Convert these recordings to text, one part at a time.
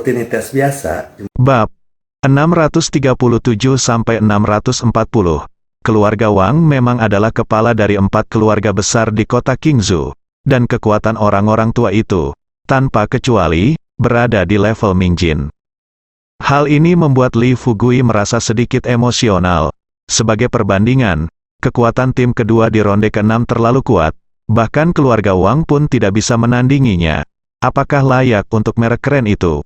rutinitas biasa. Bab 637-640. Keluarga Wang memang adalah kepala dari 4 keluarga besar di kota Qingzhou, dan kekuatan orang-orang tua itu, tanpa kecuali, berada di level Mingjin. Hal ini membuat Li Fugui merasa sedikit emosional. Sebagai perbandingan, kekuatan tim kedua di ronde ke-6 terlalu kuat, bahkan keluarga Wang pun tidak bisa menandinginya. Apakah layak untuk merek keren itu?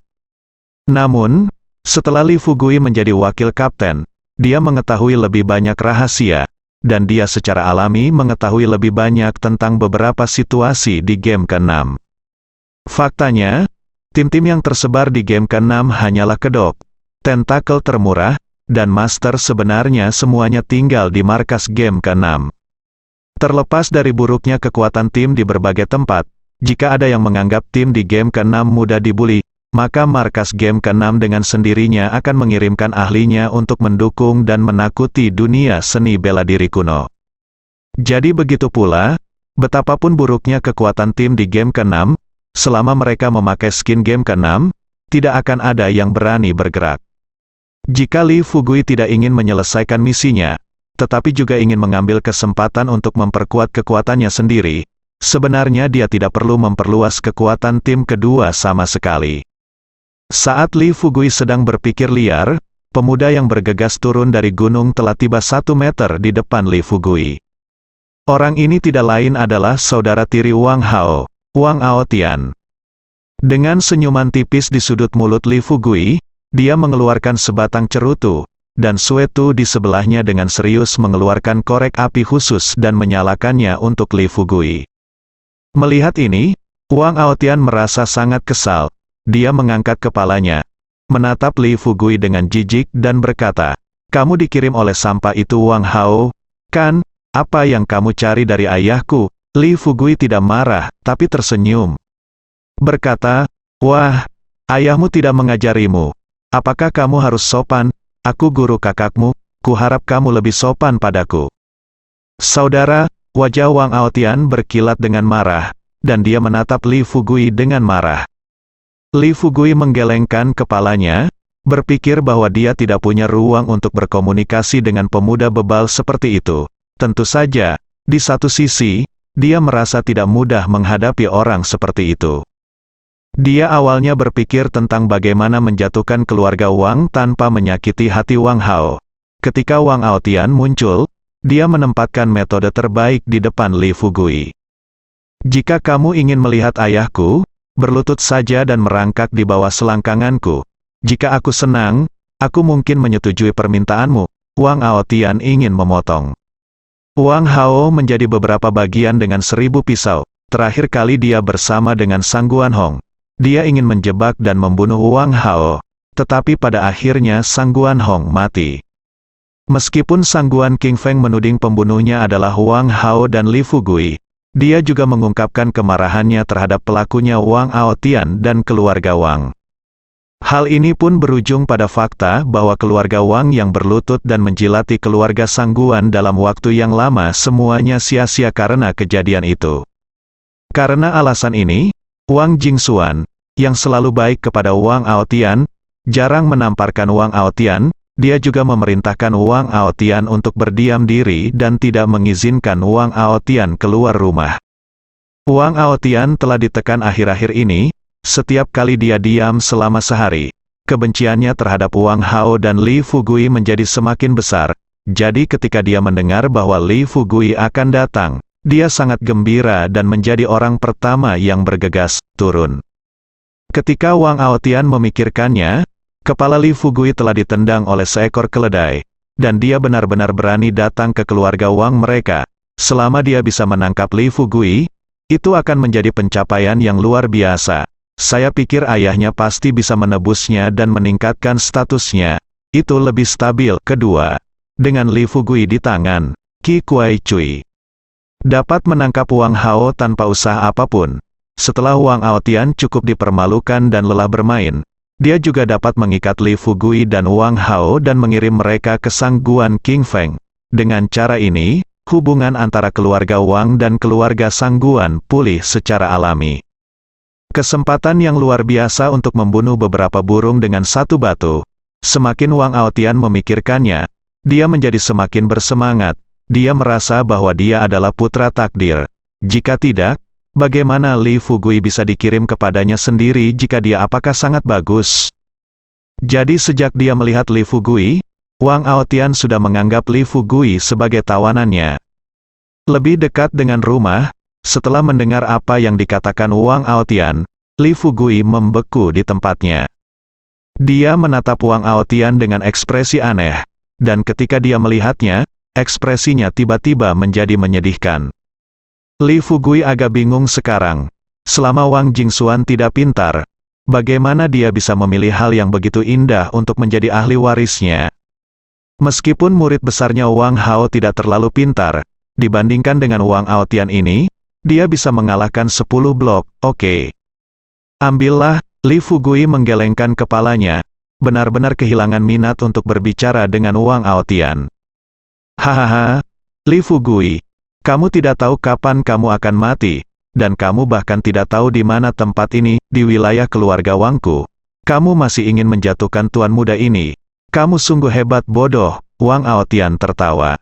Namun, setelah Li Fugui menjadi wakil kapten, dia mengetahui lebih banyak rahasia, dan dia secara alami mengetahui lebih banyak tentang beberapa situasi di game ke-6. Faktanya, tim-tim yang tersebar di game ke-6 hanyalah kedok, tentakel termurah, dan master sebenarnya semuanya tinggal di markas game ke-6. Terlepas dari buruknya kekuatan tim di berbagai tempat, jika ada yang menganggap tim di game ke-6 mudah dibuli, maka markas game ke-6 dengan sendirinya akan mengirimkan ahlinya untuk mendukung dan menakuti dunia seni bela diri kuno. Jadi begitu pula, betapapun buruknya kekuatan tim di game ke-6, selama mereka memakai skin game ke-6, tidak akan ada yang berani bergerak. Jika Li Fugui tidak ingin menyelesaikan misinya, tetapi juga ingin mengambil kesempatan untuk memperkuat kekuatannya sendiri, sebenarnya dia tidak perlu memperluas kekuatan tim kedua sama sekali. Saat Li Fugui sedang berpikir liar, pemuda yang bergegas turun dari gunung telah tiba 1 meter di depan Li Fugui. Orang ini tidak lain adalah saudara tiri Wang Hao, Wang Aotian. Dengan senyuman tipis di sudut mulut Li Fugui, dia mengeluarkan sebatang cerutu, dan Suetu di sebelahnya dengan serius mengeluarkan korek api khusus dan menyalakannya untuk Li Fugui. Melihat ini, Wang Aotian merasa sangat kesal. Dia mengangkat kepalanya, menatap Li Fugui dengan jijik dan berkata, "Kamu dikirim oleh sampah itu Wang Hao, kan? Apa yang kamu cari dari ayahku?" Li Fugui tidak marah, tapi tersenyum. Berkata, "Wah, ayahmu tidak mengajarimu. Apakah kamu harus sopan? Aku guru kakakmu, kuharap kamu lebih sopan padaku." Saudara, wajah Wang Aotian berkilat dengan marah, dan dia menatap Li Fugui dengan marah. Li Fugui menggelengkan kepalanya, berpikir bahwa dia tidak punya ruang untuk berkomunikasi dengan pemuda bebal seperti itu. Tentu saja, di satu sisi, dia merasa tidak mudah menghadapi orang seperti itu. Dia awalnya berpikir tentang bagaimana menjatuhkan keluarga Wang tanpa menyakiti hati Wang Hao. Ketika Wang Aotian muncul, dia menempatkan metode terbaik di depan Li Fugui. "Jika kamu ingin melihat ayahku, berlutut saja dan merangkak di bawah selangkanganku. Jika aku senang, aku mungkin menyetujui permintaanmu." Wang Aotian ingin memotong Wang Hao menjadi beberapa bagian dengan 1000 pisau. Terakhir kali dia bersama dengan Sang Guanhong. Dia ingin menjebak dan membunuh Wang Hao, tetapi pada akhirnya Sang Guanhong mati. Meskipun Sang Guan Qingfeng menuding pembunuhnya adalah Wang Hao dan Li Fugui, dia juga mengungkapkan kemarahannya terhadap pelakunya Wang Aotian dan keluarga Wang. Hal ini pun berujung pada fakta bahwa keluarga Wang yang berlutut dan menjilati keluarga Sang Guan dalam waktu yang lama semuanya sia-sia karena kejadian itu. Karena alasan ini, Wang Jingxuan, yang selalu baik kepada Wang Aotian, jarang menamparkan Wang Aotian. Dia juga memerintahkan Wang Aotian untuk berdiam diri dan tidak mengizinkan Wang Aotian keluar rumah. Wang Aotian telah ditekan akhir-akhir ini, setiap kali dia diam selama sehari. Kebenciannya terhadap Wang Hao dan Li Fugui menjadi semakin besar, jadi ketika dia mendengar bahwa Li Fugui akan datang, dia sangat gembira dan menjadi orang pertama yang bergegas turun. Ketika Wang Aotian memikirkannya, kepala Li Fugui telah ditendang oleh seekor keledai, dan dia benar-benar berani datang ke keluarga Wang mereka. Selama dia bisa menangkap Li Fugui, itu akan menjadi pencapaian yang luar biasa. Saya pikir ayahnya pasti bisa menebusnya dan meningkatkan statusnya. Itu lebih stabil. Kedua, dengan Li Fugui di tangan, Qi Kuai Cui dapat menangkap Wang Hao tanpa usaha apapun. Setelah Wang Aotian cukup dipermalukan dan lelah bermain, dia juga dapat mengikat Li Fugui dan Wang Hao dan mengirim mereka ke Sang Guan Qingfeng. Dengan cara ini, hubungan antara keluarga Wang dan keluarga Sang Guan pulih secara alami. Kesempatan yang luar biasa untuk membunuh beberapa burung dengan satu batu. Semakin Wang Aotian memikirkannya, dia menjadi semakin bersemangat. Dia merasa bahwa dia adalah putra takdir. Jika tidak, bagaimana Li Fugui bisa dikirim kepadanya sendiri jika dia apakah sangat bagus? Jadi sejak dia melihat Li Fugui, Wang Aotian sudah menganggap Li Fugui sebagai tawanannya. Lebih dekat dengan rumah, setelah mendengar apa yang dikatakan Wang Aotian, Li Fugui membeku di tempatnya. Dia menatap Wang Aotian dengan ekspresi aneh, dan ketika dia melihatnya, ekspresinya tiba-tiba menjadi menyedihkan. Li Fugui agak bingung sekarang. Selama Wang Jingxuan tidak pintar, bagaimana dia bisa memilih hal yang begitu indah untuk menjadi ahli warisnya? Meskipun murid besarnya Wang Hao tidak terlalu pintar, dibandingkan dengan Wang Aotian ini, dia bisa mengalahkan 10 blok, oke. Ambillah, Li Fugui menggelengkan kepalanya, benar-benar kehilangan minat untuk berbicara dengan Wang Aotian. Hahaha, Li Fugui, kamu tidak tahu kapan kamu akan mati, dan kamu bahkan tidak tahu di mana tempat ini, di wilayah keluarga Wangku. Kamu masih ingin menjatuhkan tuan muda ini. Kamu sungguh hebat bodoh, Wang Aotian tertawa.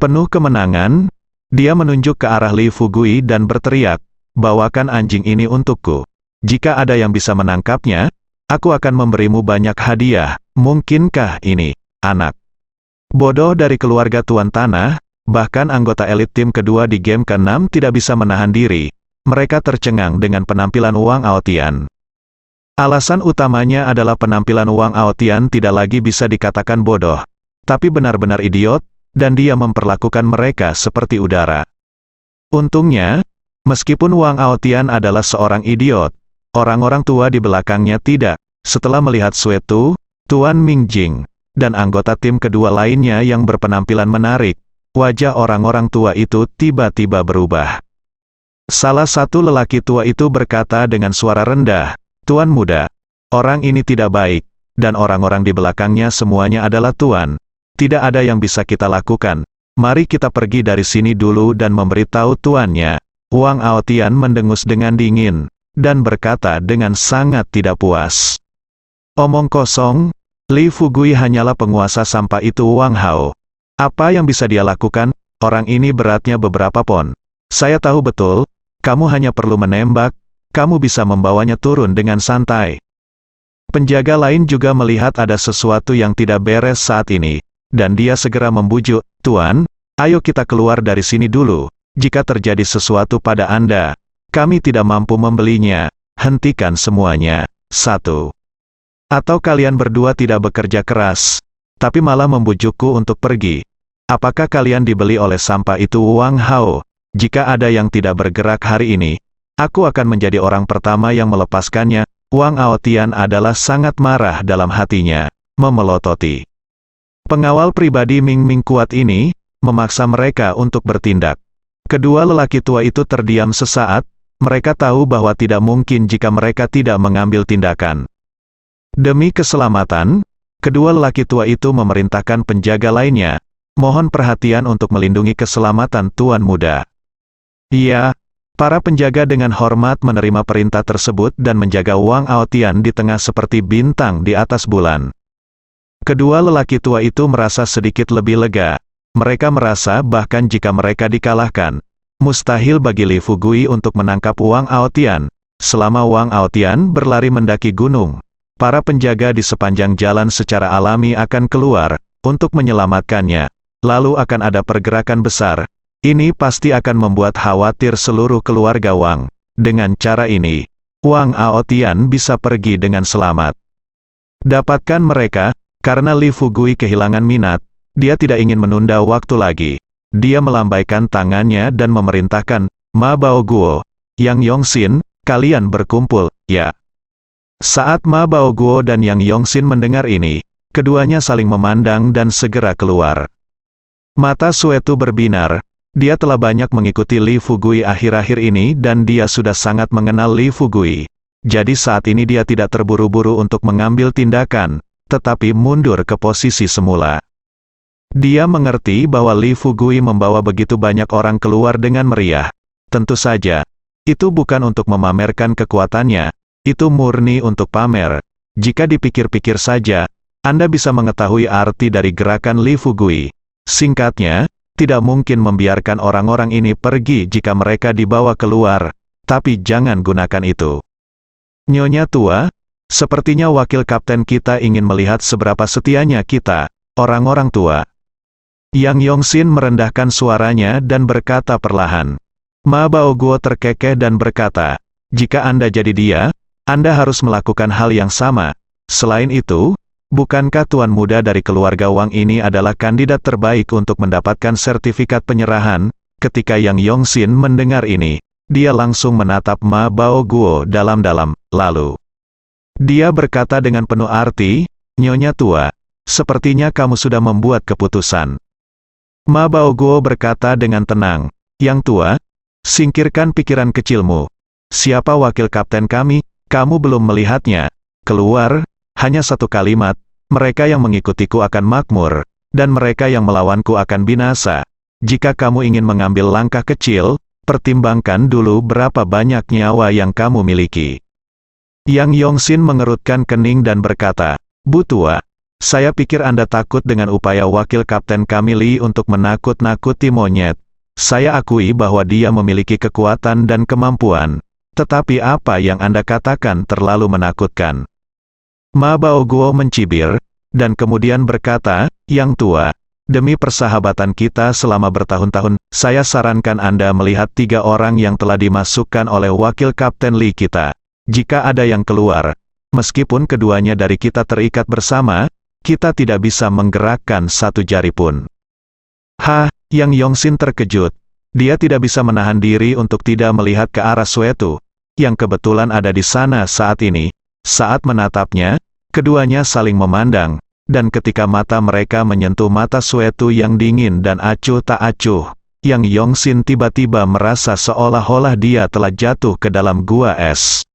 Penuh kemenangan, dia menunjuk ke arah Li Fugui dan berteriak, bawakan anjing ini untukku. Jika ada yang bisa menangkapnya, aku akan memberimu banyak hadiah. Mungkinkah ini, anak bodoh dari keluarga Tuan Tanah? Bahkan anggota elit tim kedua di game ke-6 tidak bisa menahan diri. Mereka tercengang dengan penampilan Wang Aotian. Alasan utamanya adalah penampilan Wang Aotian tidak lagi bisa dikatakan bodoh, tapi benar-benar idiot, dan dia memperlakukan mereka seperti udara. Untungnya, meskipun Wang Aotian adalah seorang idiot, orang-orang tua di belakangnya tidak. Setelah melihat Suetu, Tuan Mingjing, dan anggota tim kedua lainnya yang berpenampilan menarik, wajah orang-orang tua itu tiba-tiba berubah. Salah satu lelaki tua itu berkata dengan suara rendah, Tuan muda, orang ini tidak baik, dan orang-orang di belakangnya semuanya adalah tuan. Tidak ada yang bisa kita lakukan. Mari kita pergi dari sini dulu dan memberitahu tuannya. Wang Aotian mendengus dengan dingin, dan berkata dengan sangat tidak puas. Omong kosong, Li Fugui hanyalah penguasa sampah itu Wang Hao. Apa yang bisa dia lakukan? Orang ini beratnya beberapa pon. Saya tahu betul, kamu hanya perlu menembak, kamu bisa membawanya turun dengan santai. Penjaga lain juga melihat ada sesuatu yang tidak beres saat ini, dan dia segera membujuk, Tuan, ayo kita keluar dari sini dulu. Jika terjadi sesuatu pada Anda, kami tidak mampu membelinya. Hentikan semuanya. 1. Atau kalian berdua tidak bekerja keras, tapi malah membujukku untuk pergi. Apakah kalian dibeli oleh sampah itu Wang Hao? Jika ada yang tidak bergerak hari ini, aku akan menjadi orang pertama yang melepaskannya. Wang Aotian adalah sangat marah dalam hatinya, memelototi. Pengawal pribadi Ming Ming kuat ini, memaksa mereka untuk bertindak. Kedua lelaki tua itu terdiam sesaat, mereka tahu bahwa tidak mungkin jika mereka tidak mengambil tindakan. Demi keselamatan, kedua lelaki tua itu memerintahkan penjaga lainnya, mohon perhatian untuk melindungi keselamatan tuan muda. Iya. Para penjaga dengan hormat menerima perintah tersebut dan menjaga Wang Aotian di tengah seperti bintang di atas bulan. Kedua lelaki tua itu merasa sedikit lebih lega. Mereka merasa bahkan jika mereka dikalahkan, mustahil bagi Li Fugui untuk menangkap Wang Aotian. Selama Wang Aotian berlari mendaki gunung, para penjaga di sepanjang jalan secara alami akan keluar untuk menyelamatkannya. Lalu akan ada pergerakan besar. Ini pasti akan membuat khawatir seluruh keluarga Wang. Dengan cara ini, Wang Aotian bisa pergi dengan selamat. Dapatkan mereka, karena Li Fugui kehilangan minat, dia tidak ingin menunda waktu lagi. Dia melambaikan tangannya dan memerintahkan, Ma Baoguo, Yang Yongxin, kalian berkumpul, ya. Saat Ma Baoguo dan Yang Yongxin mendengar ini, keduanya saling memandang dan segera keluar. Mata Suetu berbinar. Dia telah banyak mengikuti Li Fugui akhir-akhir ini dan dia sudah sangat mengenal Li Fugui. Jadi saat ini dia tidak terburu-buru untuk mengambil tindakan, tetapi mundur ke posisi semula. Dia mengerti bahwa Li Fugui membawa begitu banyak orang keluar dengan meriah. Tentu saja, Itu bukan untuk memamerkan kekuatannya, itu murni untuk pamer. Jika dipikir-pikir saja, Anda bisa mengetahui arti dari gerakan Li Fugui. Singkatnya, tidak mungkin membiarkan orang-orang ini pergi jika mereka dibawa keluar, tapi jangan gunakan itu. Nyonya tua, sepertinya wakil kapten kita ingin melihat seberapa setianya kita, orang-orang tua. Yang Yongxin merendahkan suaranya dan berkata perlahan. Ma Baoguo terkekeh dan berkata, jika Anda jadi dia, Anda harus melakukan hal yang sama. Selain itu, bukankah tuan muda dari keluarga Wang ini adalah kandidat terbaik untuk mendapatkan sertifikat penyerahan? Ketika Yang Yongxin mendengar ini, dia langsung menatap Ma Baoguo dalam-dalam, lalu dia berkata dengan penuh arti, Nyonya tua, sepertinya kamu sudah membuat keputusan. Ma Baoguo berkata dengan tenang, Yang tua, singkirkan pikiran kecilmu. Siapa wakil kapten kami? Kamu belum melihatnya. Keluar, hanya satu kalimat, mereka yang mengikutiku akan makmur, dan mereka yang melawanku akan binasa. Jika kamu ingin mengambil langkah kecil, pertimbangkan dulu berapa banyak nyawa yang kamu miliki. Yang Yongxin mengerutkan kening dan berkata, Bu tua, saya pikir Anda takut dengan upaya wakil kapten kami Li untuk menakut-nakuti monyet. Saya akui bahwa dia memiliki kekuatan dan kemampuan, tetapi apa yang Anda katakan terlalu menakutkan. Ma Baoguo mencibir, dan kemudian berkata, Yang tua, demi persahabatan kita selama bertahun-tahun, saya sarankan Anda melihat 3 orang yang telah dimasukkan oleh wakil kapten Li kita. Jika ada yang keluar, meskipun keduanya dari kita terikat bersama, kita tidak bisa menggerakkan satu jari pun. Yang Yongxin terkejut. Dia tidak bisa menahan diri untuk tidak melihat ke arah Suetu, yang kebetulan ada di sana saat ini. Saat menatapnya, keduanya saling memandang, dan ketika mata mereka menyentuh mata Suetu yang dingin dan acuh tak acuh, Yang Yongxin tiba-tiba merasa seolah-olah dia telah jatuh ke dalam gua es.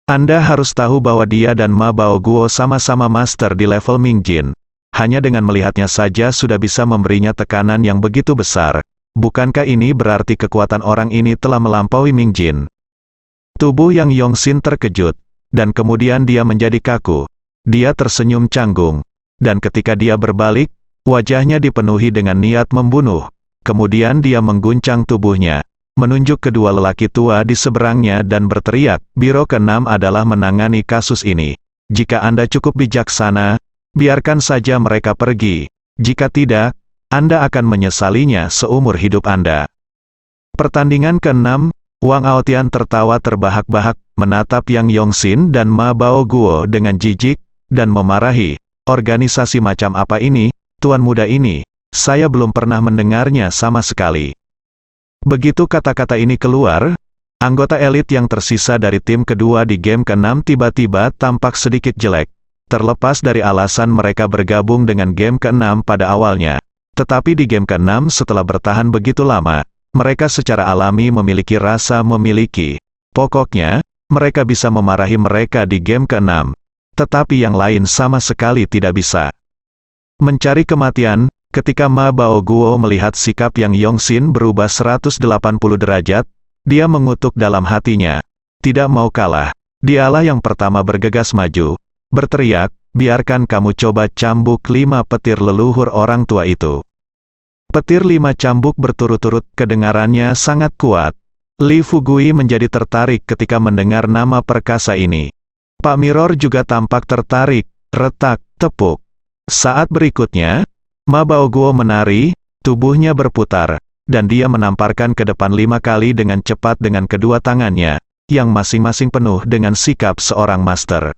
Anda harus tahu bahwa dia dan Ma Baoguo sama-sama master di level Mingjin. Hanya dengan melihatnya saja sudah bisa memberinya tekanan yang begitu besar. Bukankah ini berarti kekuatan orang ini telah melampaui Mingjin? Tubuh Yang Yongxin terkejut, dan kemudian dia menjadi kaku. Dia tersenyum canggung, dan ketika dia berbalik, wajahnya dipenuhi dengan niat membunuh. Kemudian dia mengguncang tubuhnya, menunjuk kedua lelaki tua di seberangnya dan berteriak, Biro ke-6 adalah menangani kasus ini. Jika Anda cukup bijaksana, biarkan saja mereka pergi. Jika tidak, Anda akan menyesalinya seumur hidup Anda. Pertandingan ke-6, Wang Aotian tertawa terbahak-bahak, menatap Yang Yongxin dan Ma Baoguo dengan jijik, dan memarahi. Organisasi macam apa ini, tuan muda ini? Saya belum pernah mendengarnya sama sekali. Begitu kata-kata ini keluar, anggota elit yang tersisa dari tim kedua di game ke-6 tiba-tiba tampak sedikit jelek. Terlepas dari alasan mereka bergabung dengan game ke-6 pada awalnya. Tetapi di game ke-6 setelah bertahan begitu lama, mereka secara alami memiliki rasa memiliki. Pokoknya, mereka bisa memarahi mereka di game ke-6. Tetapi yang lain sama sekali tidak bisa. Mencari kematian, ketika Ma Baoguo melihat sikap Yang Yongxin berubah 180 derajat, dia mengutuk dalam hatinya. Tidak mau kalah, dialah yang pertama bergegas maju. Berteriak, biarkan kamu coba cambuk 5 petir leluhur orang tua itu. Petir 5 cambuk berturut-turut, kedengarannya sangat kuat. Li Fugui menjadi tertarik ketika mendengar nama perkasa ini. Pak Mirror juga tampak tertarik, retak, tepuk. Saat berikutnya, Ma Baoguo menari, tubuhnya berputar, dan dia menamparkan ke depan 5 kali dengan cepat dengan kedua tangannya, yang masing-masing penuh dengan sikap seorang master.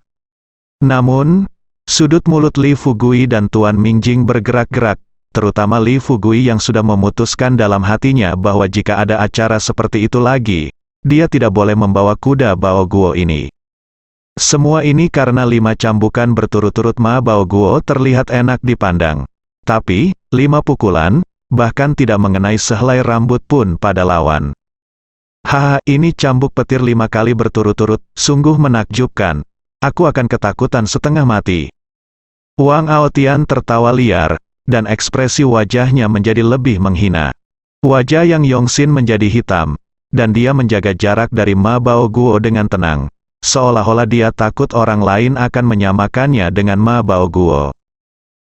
Namun, sudut mulut Li Fugui dan Tuan Mingjing bergerak-gerak, terutama Li Fugui yang sudah memutuskan dalam hatinya bahwa jika ada acara seperti itu lagi, dia tidak boleh membawa kuda Baoguo ini. Semua ini karena 5 cambukan berturut-turut Ma Baoguo terlihat enak dipandang. Tapi, 5 pukulan, bahkan tidak mengenai sehelai rambut pun pada lawan. Ini cambuk petir 5 kali berturut-turut, sungguh menakjubkan. Aku akan ketakutan setengah mati. Wang Aotian tertawa liar, dan ekspresi wajahnya menjadi lebih menghina. Wajah Yang Yongxin menjadi hitam, dan dia menjaga jarak dari Ma Baoguo dengan tenang. Seolah-olah dia takut orang lain akan menyamakannya dengan Ma Baoguo.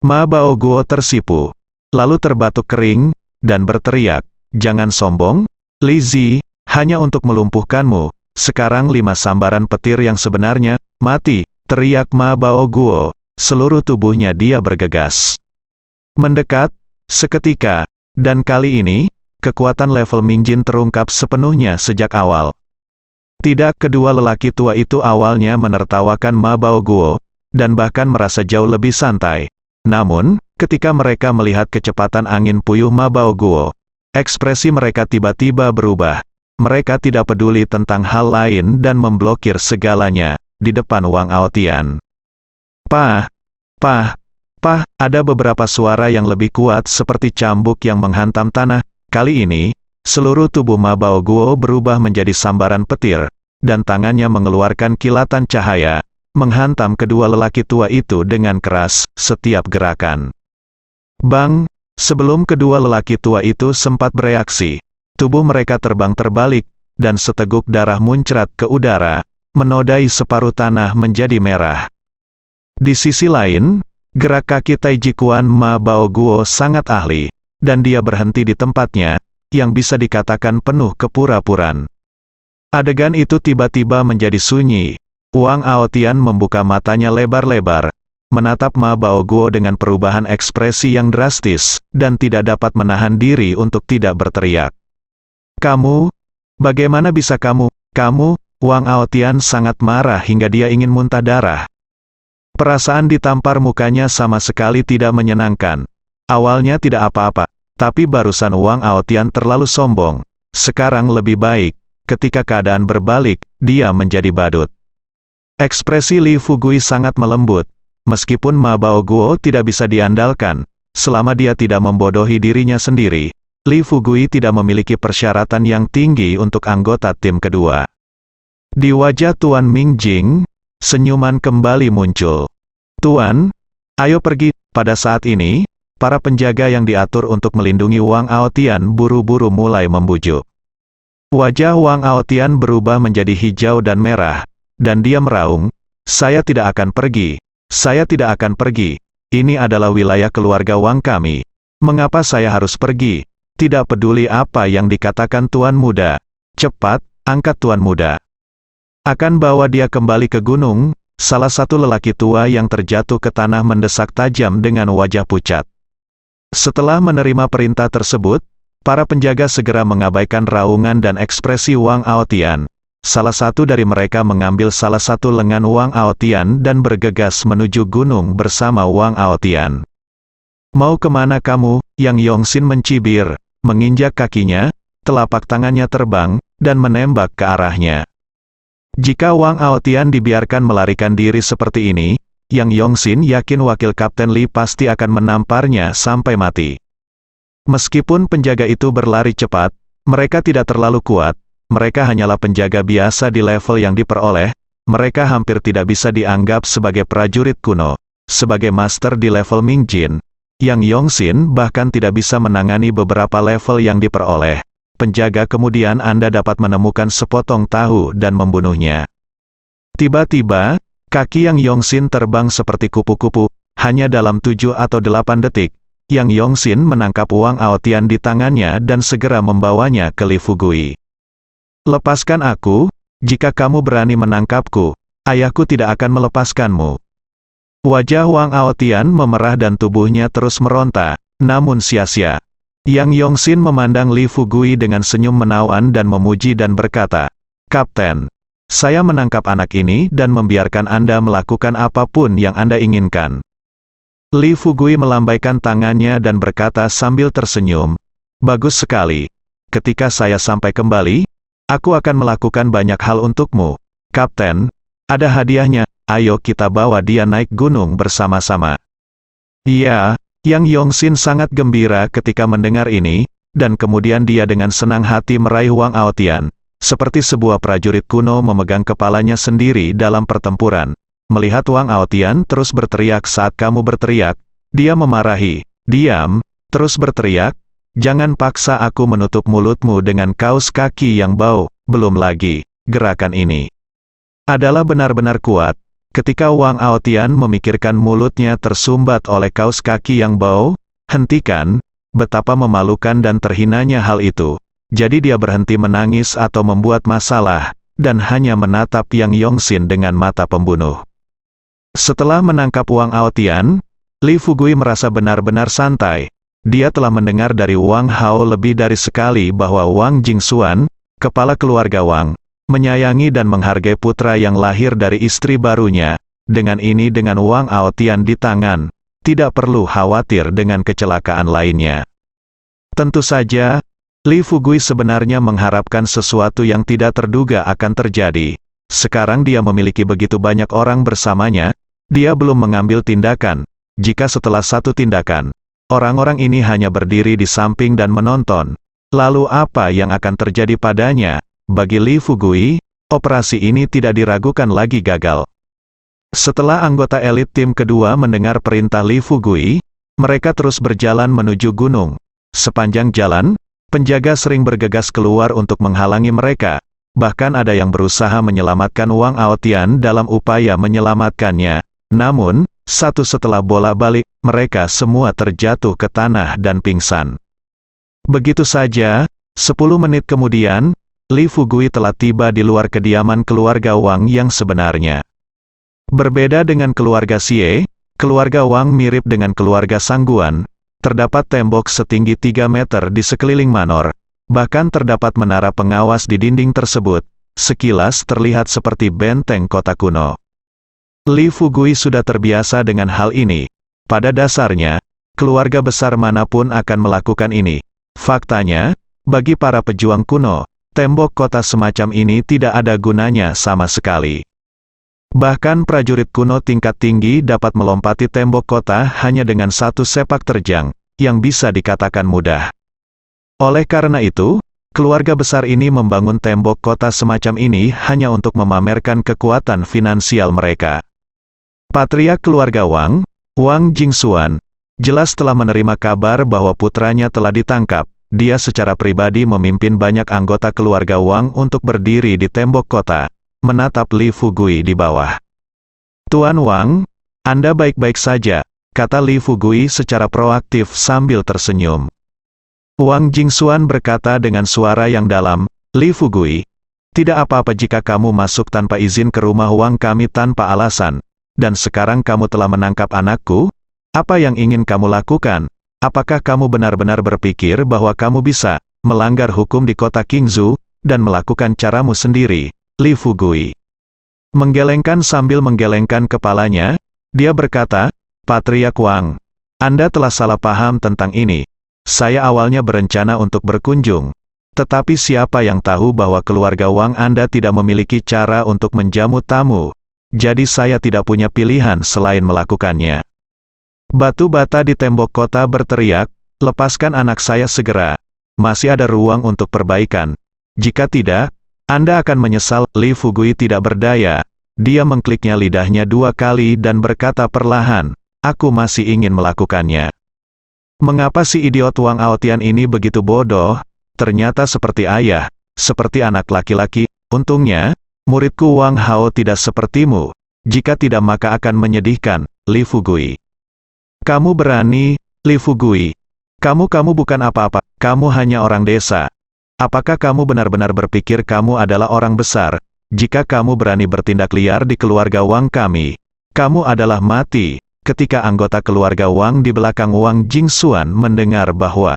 Ma Baoguo tersipu, lalu terbatuk kering, dan berteriak, "Jangan sombong, Li Zi, hanya untuk melumpuhkanmu. Sekarang 5 sambaran petir yang sebenarnya, mati," teriak Ma Baoguo. Seluruh tubuhnya dia bergegas. Mendekat, seketika, dan kali ini, kekuatan level Mingjin terungkap sepenuhnya sejak awal. Tidak, kedua lelaki tua itu awalnya menertawakan Ma Baoguo, dan bahkan merasa jauh lebih santai. Namun, ketika mereka melihat kecepatan angin puyuh Ma Baoguo, ekspresi mereka tiba-tiba berubah. Mereka tidak peduli tentang hal lain dan memblokir segalanya, di depan Wang Aotian. Pah! Pah! Pah! Ada beberapa suara yang lebih kuat seperti cambuk yang menghantam tanah. Kali ini, seluruh tubuh Ma Baoguo berubah menjadi sambaran petir, dan tangannya mengeluarkan kilatan cahaya, menghantam kedua lelaki tua itu dengan keras, setiap gerakan. Bang! Sebelum kedua lelaki tua itu sempat bereaksi, tubuh mereka terbang terbalik, dan seteguk darah muncrat ke udara, menodai separuh tanah menjadi merah. Di sisi lain, gerak kaki Taiji Quan Ma Baoguo sangat ahli, dan dia berhenti di tempatnya, yang bisa dikatakan penuh kepura-puraan. Adegan itu tiba-tiba menjadi sunyi. Wang Aotian membuka matanya lebar-lebar, menatap Ma Baoguo dengan perubahan ekspresi yang drastis, dan tidak dapat menahan diri untuk tidak berteriak. "Kamu? Bagaimana bisa kamu?" Wang Aotian sangat marah hingga dia ingin muntah darah. Perasaan ditampar mukanya sama sekali tidak menyenangkan. Awalnya tidak apa-apa, tapi barusan Wang Aotian terlalu sombong. Sekarang lebih baik. Ketika keadaan berbalik, dia menjadi badut. Ekspresi Li Fugui sangat melembut. Meskipun Ma Baoguo tidak bisa diandalkan, selama dia tidak membodohi dirinya sendiri, Li Fugui tidak memiliki persyaratan yang tinggi untuk anggota tim kedua. Di wajah Tuan Mingjing, senyuman kembali muncul. "Tuan, ayo pergi." Pada saat ini, para penjaga yang diatur untuk melindungi Wang Aotian buru-buru mulai membujuk. Wajah Wang Aotian berubah menjadi hijau dan merah, dan dia meraung, "Saya tidak akan pergi. Saya tidak akan pergi. Ini adalah wilayah keluarga Wang kami. Mengapa saya harus pergi? Tidak peduli apa yang dikatakan Tuan Muda. Cepat, angkat Tuan Muda." "Akan bawa dia kembali ke gunung," salah satu lelaki tua yang terjatuh ke tanah mendesak tajam dengan wajah pucat. Setelah menerima perintah tersebut, para penjaga segera mengabaikan raungan dan ekspresi Wang Aotian. Salah satu dari mereka mengambil salah satu lengan Wang Aotian dan bergegas menuju gunung bersama Wang Aotian. "Mau kemana kamu?" Yang Yongxin mencibir, menginjak kakinya, telapak tangannya terbang, dan menembak ke arahnya. Jika Wang Aotian dibiarkan melarikan diri seperti ini, Yang Yongxin yakin wakil Kapten Li pasti akan menamparnya sampai mati. Meskipun penjaga itu berlari cepat, mereka tidak terlalu kuat. Mereka hanyalah penjaga biasa di level yang diperoleh. Mereka hampir tidak bisa dianggap sebagai prajurit kuno. Sebagai master di level Mingjin, Yang Yongxin bahkan tidak bisa menangani beberapa level yang diperoleh. Penjaga kemudian Anda dapat menemukan sepotong tahu dan membunuhnya. Tiba-tiba, kaki Yang Yongxin terbang seperti kupu-kupu. Hanya dalam 7 atau 8 detik, Yang Yongxin menangkap Wang Aotian di tangannya dan segera membawanya ke Li Fugui. "Lepaskan aku, jika kamu berani menangkapku, ayahku tidak akan melepaskanmu." Wajah Wang Aotian memerah dan tubuhnya terus meronta, namun sia-sia. Yang Yongxin memandang Li Fugui dengan senyum menawan dan memuji dan berkata, "Kapten, saya menangkap anak ini dan membiarkan Anda melakukan apapun yang Anda inginkan." Li Fugui melambaikan tangannya dan berkata sambil tersenyum, "Bagus sekali. Ketika saya sampai kembali, aku akan melakukan banyak hal untukmu. Kapten, ada hadiahnya, ayo kita bawa dia naik gunung bersama-sama." "Iya." Yang Yongxin sangat gembira ketika mendengar ini, dan kemudian dia dengan senang hati meraih Wang Aotian, seperti sebuah prajurit kuno memegang kepalanya sendiri dalam pertempuran. Melihat Wang Aotian terus berteriak saat kamu berteriak, dia memarahi, "Diam, terus berteriak, Jangan paksa aku menutup mulutmu dengan kaos kaki yang bau. Belum lagi, gerakan ini adalah benar-benar kuat. Ketika Wang Aotian memikirkan mulutnya tersumbat oleh kaos kaki yang bau, hentikan, betapa memalukan dan terhinanya hal itu. Jadi dia berhenti menangis atau membuat masalah, dan hanya menatap Yang Yongxin dengan mata pembunuh. Setelah menangkap Wang Aotian, Li Fugui merasa benar-benar santai. Dia telah mendengar dari Wang Hao lebih dari sekali bahwa Wang Jingxuan, kepala keluarga Wang, menyayangi dan menghargai putra yang lahir dari istri barunya. Dengan ini, dengan Wang Aotian di tangan, tidak perlu khawatir dengan kecelakaan lainnya. Tentu saja, Li Fugui sebenarnya mengharapkan sesuatu yang tidak terduga akan terjadi. Sekarang dia memiliki begitu banyak orang bersamanya, dia belum mengambil tindakan. Jika setelah satu tindakan, orang-orang ini hanya berdiri di samping dan menonton, lalu apa yang akan terjadi padanya? Bagi Li Fugui, operasi ini tidak diragukan lagi gagal. Setelah anggota elit tim kedua mendengar perintah Li Fugui, mereka terus berjalan menuju gunung. Sepanjang jalan, penjaga sering bergegas keluar untuk menghalangi mereka. Bahkan ada yang berusaha menyelamatkan Wang Aotian dalam upaya menyelamatkannya. Namun, satu setelah bola balik, mereka semua terjatuh ke tanah dan pingsan. Begitu saja, 10 menit kemudian, Li Fugui telah tiba di luar kediaman keluarga Wang yang sebenarnya. Berbeda dengan keluarga Xie, keluarga Wang mirip dengan keluarga Sangguan. Terdapat tembok setinggi 3 meter di sekeliling manor. Bahkan terdapat menara pengawas di dinding tersebut. Sekilas terlihat seperti benteng kota kuno. Li Fugui sudah terbiasa dengan hal ini. Pada dasarnya, keluarga besar manapun akan melakukan ini. Faktanya, bagi para pejuang kuno, tembok kota semacam ini tidak ada gunanya sama sekali. Bahkan prajurit kuno tingkat tinggi dapat melompati tembok kota hanya dengan satu sepak terjang, yang bisa dikatakan mudah. Oleh karena itu, keluarga besar ini membangun tembok kota semacam ini hanya untuk memamerkan kekuatan finansial mereka. Patriark keluarga Wang, Wang Jingxuan, jelas telah menerima kabar bahwa putranya telah ditangkap. Dia secara pribadi memimpin banyak anggota keluarga Wang untuk berdiri di tembok kota, menatap Li Fugui di bawah. Tuan Wang, Anda baik-baik saja, kata Li Fugui secara proaktif sambil tersenyum. Wang Jingxuan berkata dengan suara yang dalam, Li Fugui, tidak apa-apa jika kamu masuk tanpa izin ke rumah Wang kami tanpa alasan. Dan sekarang kamu telah menangkap anakku? Apa yang ingin kamu lakukan? Apakah kamu benar-benar berpikir bahwa kamu bisa melanggar hukum di kota Qingzhou dan melakukan caramu sendiri? Li Fugui menggelengkan sambil menggelengkan kepalanya. Dia berkata, Patriark Wang, Anda telah salah paham tentang ini. Saya awalnya berencana untuk berkunjung. Tetapi siapa yang tahu bahwa keluarga Wang Anda tidak memiliki cara untuk menjamu tamu? Jadi saya tidak punya pilihan selain melakukannya. Batu bata di tembok kota berteriak, lepaskan anak saya segera. Masih ada ruang untuk perbaikan. Jika tidak, Anda akan menyesal. Li Fugui tidak berdaya. Dia mengkliknya lidahnya 2 kali dan berkata perlahan, aku masih ingin melakukannya. Mengapa si idiot Wang Aotian ini begitu bodoh? Ternyata seperti ayah, seperti anak laki-laki. Untungnya, muridku Wang Hao tidak sepertimu. Jika tidak maka akan menyedihkan. Li Fugui. Kamu berani, Li Fugui. Kamu bukan apa-apa, kamu hanya orang desa. Apakah kamu benar-benar berpikir kamu adalah orang besar? Jika kamu berani bertindak liar di keluarga Wang kami, kamu adalah mati. Ketika anggota keluarga Wang di belakang Wang Jingxuan mendengar bahwa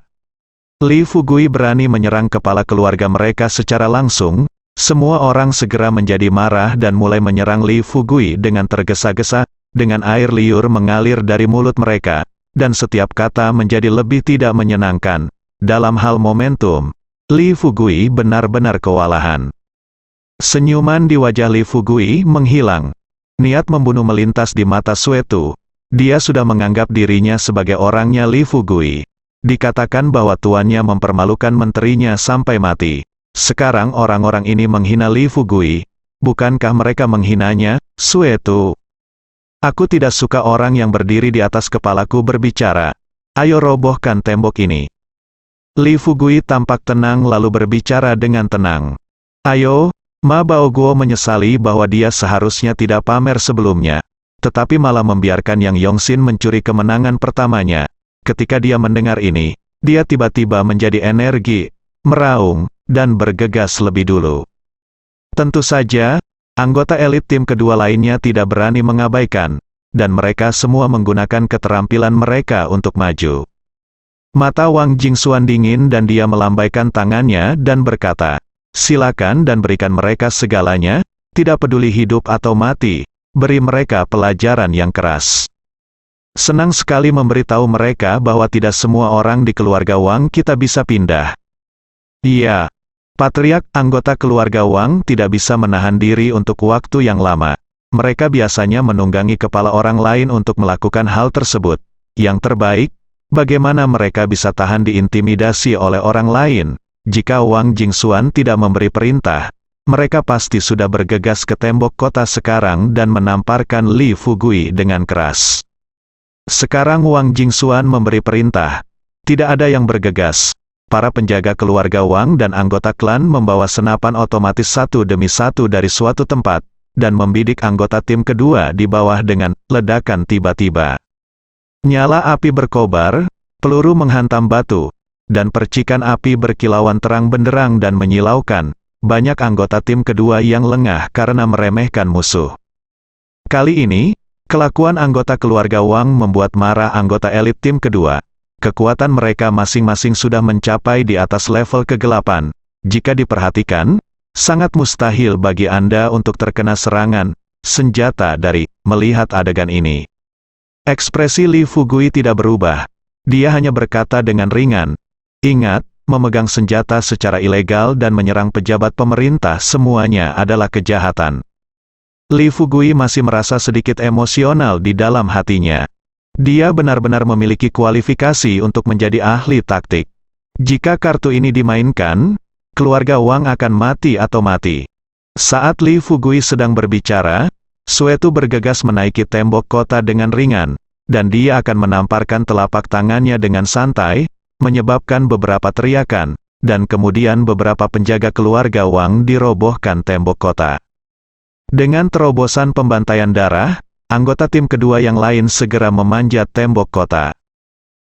Li Fugui berani menyerang kepala keluarga mereka secara langsung, semua orang segera menjadi marah dan mulai menyerang Li Fugui dengan tergesa-gesa, dengan air liur mengalir dari mulut mereka, dan setiap kata menjadi lebih tidak menyenangkan. Dalam hal momentum, Li Fugui benar-benar kewalahan. Senyuman di wajah Li Fugui menghilang. Niat membunuh melintas di mata Suetu. Dia sudah menganggap dirinya sebagai orangnya Li Fugui. Dikatakan bahwa tuannya mempermalukan menterinya sampai mati. Sekarang orang-orang ini menghina Li Fugui. Bukankah mereka menghinanya, Suetu? Aku tidak suka orang yang berdiri di atas kepalaku berbicara. Ayo robohkan tembok ini. Li Fugui tampak tenang lalu berbicara dengan tenang. Ayo, Ma Baoguo menyesali bahwa dia seharusnya tidak pamer sebelumnya, tetapi malah membiarkan Yang Yongxin mencuri kemenangan pertamanya. Ketika dia mendengar ini, dia tiba-tiba menjadi energi, meraung, dan bergegas lebih dulu. Tentu saja, anggota elit tim kedua lainnya tidak berani mengabaikan, dan mereka semua menggunakan keterampilan mereka untuk maju. Mata Wang Jingxuan dingin dan dia melambaikan tangannya dan berkata, "Silakan dan berikan mereka segalanya, tidak peduli hidup atau mati, beri mereka pelajaran yang keras." Senang sekali memberitahu mereka bahwa tidak semua orang di keluarga Wang kita bisa pindah. Iya, patriark anggota keluarga Wang tidak bisa menahan diri untuk waktu yang lama. Mereka biasanya menunggangi kepala orang lain untuk melakukan hal tersebut. Yang terbaik, bagaimana mereka bisa tahan diintimidasi oleh orang lain? Jika Wang Jingxuan tidak memberi perintah, mereka pasti sudah bergegas ke tembok kota sekarang dan menamparkan Li Fugui dengan keras. Sekarang Wang Jingxuan memberi perintah. Tidak ada yang bergegas. Para penjaga keluarga Wang dan anggota klan membawa senapan otomatis satu demi satu dari suatu tempat, dan membidik anggota tim kedua di bawah dengan ledakan tiba-tiba. Nyala api berkobar, peluru menghantam batu, dan percikan api berkilauan terang benderang dan menyilaukan. Banyak anggota tim kedua yang lengah karena meremehkan musuh. Kali ini, kelakuan anggota keluarga Wang membuat marah anggota elit tim kedua. Kekuatan mereka masing-masing sudah mencapai di atas level kegelapan. Jika diperhatikan, sangat mustahil bagi Anda untuk terkena serangan senjata dari melihat adegan ini. Ekspresi Li Fugui tidak berubah. Dia hanya berkata dengan ringan, "Ingat, memegang senjata secara ilegal dan menyerang pejabat pemerintah semuanya adalah kejahatan." Li Fugui masih merasa sedikit emosional di dalam hatinya. Dia benar-benar memiliki kualifikasi untuk menjadi ahli taktik. Jika kartu ini dimainkan, keluarga Wang akan mati atau mati. Saat Li Fugui sedang berbicara, Suetu bergegas menaiki tembok kota dengan ringan, dan dia akan menamparkan telapak tangannya dengan santai, menyebabkan beberapa teriakan, dan kemudian beberapa penjaga keluarga Wang dirobohkan tembok kota. Dengan terobosan pembantaian darah, anggota tim kedua yang lain segera memanjat tembok kota.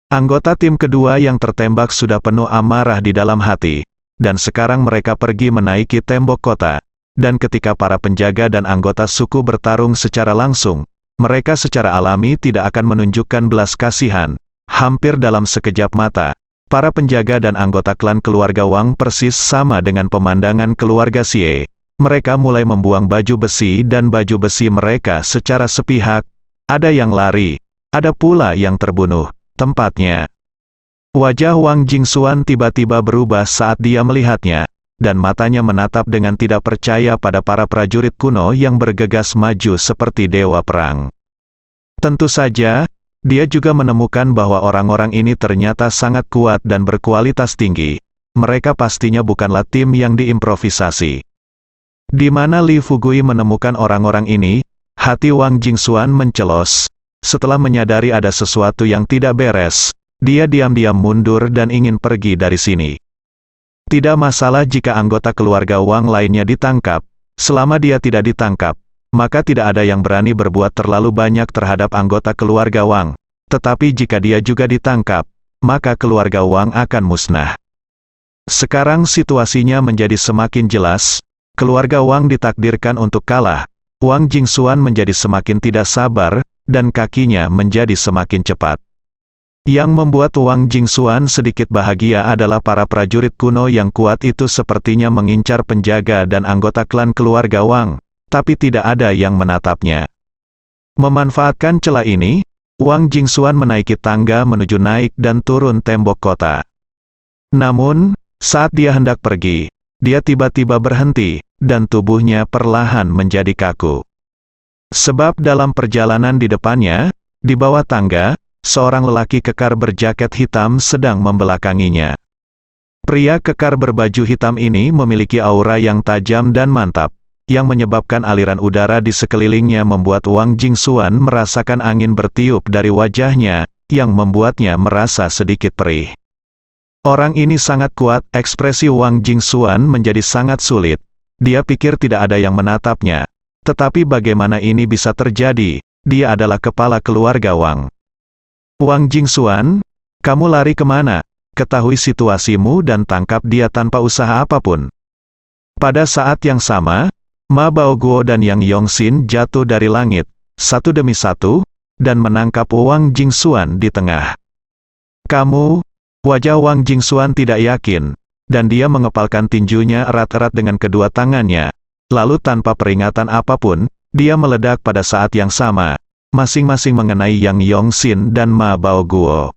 Anggota tim kedua yang tertembak sudah penuh amarah di dalam hati, dan sekarang mereka pergi menaiki tembok kota. Dan ketika para penjaga dan anggota suku bertarung secara langsung, mereka secara alami tidak akan menunjukkan belas kasihan. Hampir dalam sekejap mata, para penjaga dan anggota klan keluarga Wang persis sama dengan pemandangan keluarga Xie. Mereka mulai membuang baju besi dan baju besi mereka secara sepihak. Ada yang lari, ada pula yang terbunuh tempatnya. Wajah Wang Jingxuan tiba-tiba berubah saat dia melihatnya, dan matanya menatap dengan tidak percaya pada para prajurit kuno yang bergegas maju seperti dewa perang. Tentu saja, dia juga menemukan bahwa orang-orang ini ternyata sangat kuat dan berkualitas tinggi. Mereka pastinya bukanlah tim yang diimprovisasi. Di mana Li Fugui menemukan orang-orang ini, hati Wang Jingxuan mencelos. Setelah menyadari ada sesuatu yang tidak beres, dia diam-diam mundur dan ingin pergi dari sini. Tidak masalah jika anggota keluarga Wang lainnya ditangkap. Selama dia tidak ditangkap, maka tidak ada yang berani berbuat terlalu banyak terhadap anggota keluarga Wang. Tetapi jika dia juga ditangkap, maka keluarga Wang akan musnah. Sekarang situasinya menjadi semakin jelas. Keluarga Wang ditakdirkan untuk kalah. Wang Jingxuan menjadi semakin tidak sabar, dan kakinya menjadi semakin cepat. Yang membuat Wang Jingxuan sedikit bahagia adalah para prajurit kuno yang kuat itu sepertinya mengincar penjaga dan anggota klan keluarga Wang, tapi tidak ada yang menatapnya. Memanfaatkan celah ini, Wang Jingxuan menaiki tangga menuju naik dan turun tembok kota. Namun, saat dia hendak pergi, dia tiba-tiba berhenti, dan tubuhnya perlahan menjadi kaku. Sebab dalam perjalanan di depannya, di bawah tangga, seorang lelaki kekar berjaket hitam sedang membelakanginya. Pria kekar berbaju hitam ini memiliki aura yang tajam dan mantap, yang menyebabkan aliran udara di sekelilingnya membuat Wang Jingxuan merasakan angin bertiup dari wajahnya, yang membuatnya merasa sedikit perih. Orang ini sangat kuat, ekspresi Wang Jingxuan menjadi sangat sulit. Dia pikir tidak ada yang menatapnya. Tetapi bagaimana ini bisa terjadi? Dia adalah kepala keluarga Wang. Wang Jingxuan, kamu lari kemana? Ketahui situasimu dan tangkap dia tanpa usaha apapun. Pada saat yang sama, Ma Baoguo dan Yang Yongxin jatuh dari langit, satu demi satu, dan menangkap Wang Jingxuan di tengah. Kamu? Wajah Wang Jingxuan tidak yakin, dan dia mengepalkan tinjunya erat-erat dengan kedua tangannya. Lalu tanpa peringatan apapun, dia meledak pada saat yang sama, masing-masing mengenai Yang Yongxin dan Ma Baoguo.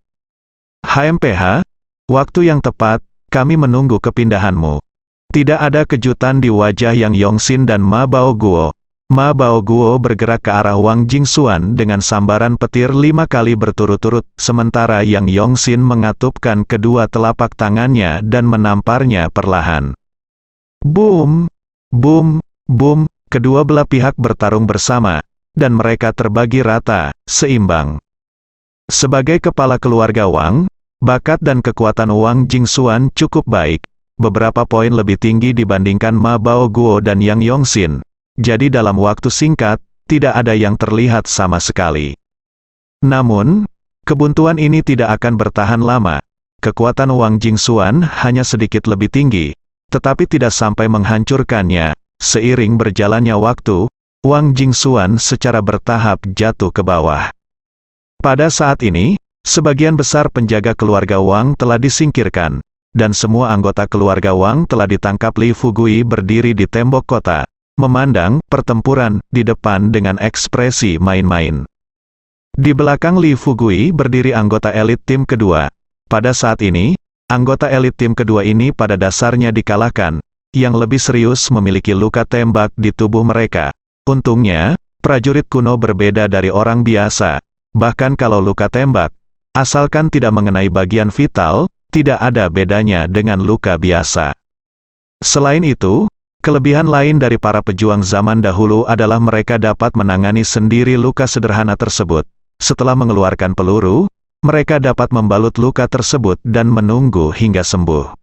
HMPH, waktu yang tepat, kami menunggu kepindahanmu. Tidak ada kejutan di wajah Yang Yongxin dan Ma Baoguo. Ma Baoguo bergerak ke arah Wang Jingxuan dengan sambaran petir 5 kali berturut-turut, sementara Yang Yongxin mengatupkan kedua telapak tangannya dan menamparnya perlahan. Boom! Boom! Boom! Kedua belah pihak bertarung bersama, dan mereka terbagi rata, seimbang. Sebagai kepala keluarga Wang, bakat dan kekuatan Wang Jingxuan cukup baik, beberapa poin lebih tinggi dibandingkan Ma Baoguo dan Yang Yongxin. Jadi dalam waktu singkat, tidak ada yang terlihat sama sekali. Namun, kebuntuan ini tidak akan bertahan lama. Kekuatan Wang Jingxuan hanya sedikit lebih tinggi, tetapi tidak sampai menghancurkannya. Seiring berjalannya waktu, Wang Jingxuan secara bertahap jatuh ke bawah. Pada saat ini, sebagian besar penjaga keluarga Wang telah disingkirkan, dan semua anggota keluarga Wang telah ditangkap. Li Fugui berdiri di tembok kota, memandang pertempuran di depan dengan ekspresi main-main. Di belakang Li Fugui berdiri anggota elit tim kedua. Pada saat ini, anggota elit tim kedua ini pada dasarnya dikalahkan. Yang lebih serius memiliki luka tembak di tubuh mereka. Untungnya, prajurit kuno berbeda dari orang biasa. Bahkan kalau luka tembak, asalkan tidak mengenai bagian vital, tidak ada bedanya dengan luka biasa. Selain itu, kelebihan lain dari para pejuang zaman dahulu adalah mereka dapat menangani sendiri luka sederhana tersebut. Setelah mengeluarkan peluru, mereka dapat membalut luka tersebut dan menunggu hingga sembuh.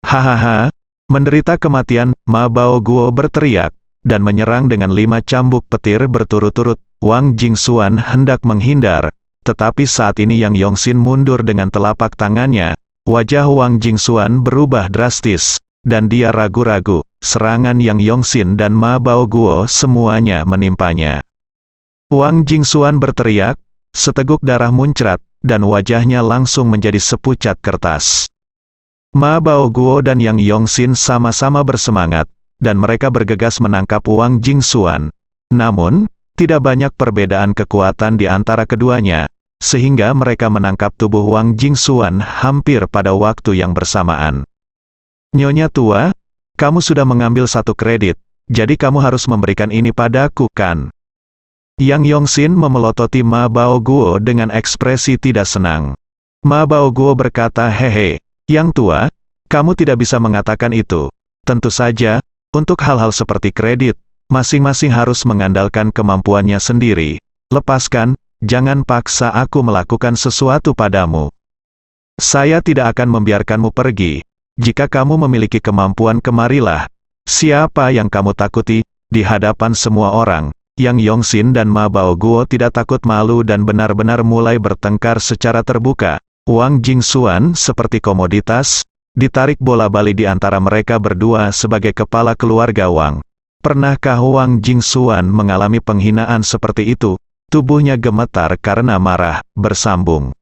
Hahaha, menderita kematian, Ma Baoguo berteriak, dan menyerang dengan 5 cambuk petir berturut-turut. Wang Jingxuan hendak menghindar, tetapi saat ini Yang Yongxin mundur dengan telapak tangannya. Wajah Wang Jingxuan berubah drastis, dan dia ragu-ragu. Serangan Yang Yongxin dan Ma Baoguo semuanya menimpanya. Wang Jingxuan berteriak, seteguk darah muncrat, dan wajahnya langsung menjadi sepucat kertas. Ma Baoguo dan Yang Yongxin sama-sama bersemangat, dan mereka bergegas menangkap Wang Jingxuan. Namun, tidak banyak perbedaan kekuatan di antara keduanya, sehingga mereka menangkap tubuh Wang Jingxuan hampir pada waktu yang bersamaan. Nyonya tua, kamu sudah mengambil 1 kredit, jadi kamu harus memberikan ini padaku, kan? Yang Yongxin memelototi Ma Baoguo dengan ekspresi tidak senang. Ma Baoguo berkata, hehe, Yang tua, kamu tidak bisa mengatakan itu. Tentu saja, untuk hal-hal seperti kredit, masing-masing harus mengandalkan kemampuannya sendiri. Lepaskan, jangan paksa aku melakukan sesuatu padamu. Saya tidak akan membiarkanmu pergi. Jika kamu memiliki kemampuan, kemarilah. Siapa yang kamu takuti? Di hadapan semua orang, Yang Yongxin dan Ma Baoguo tidak takut malu dan benar-benar mulai bertengkar secara terbuka. Wang Jingxuan seperti komoditas, ditarik bola balik di antara mereka berdua sebagai kepala keluarga Wang. Pernahkah Wang Jingxuan mengalami penghinaan seperti itu? Tubuhnya gemetar karena marah, bersambung.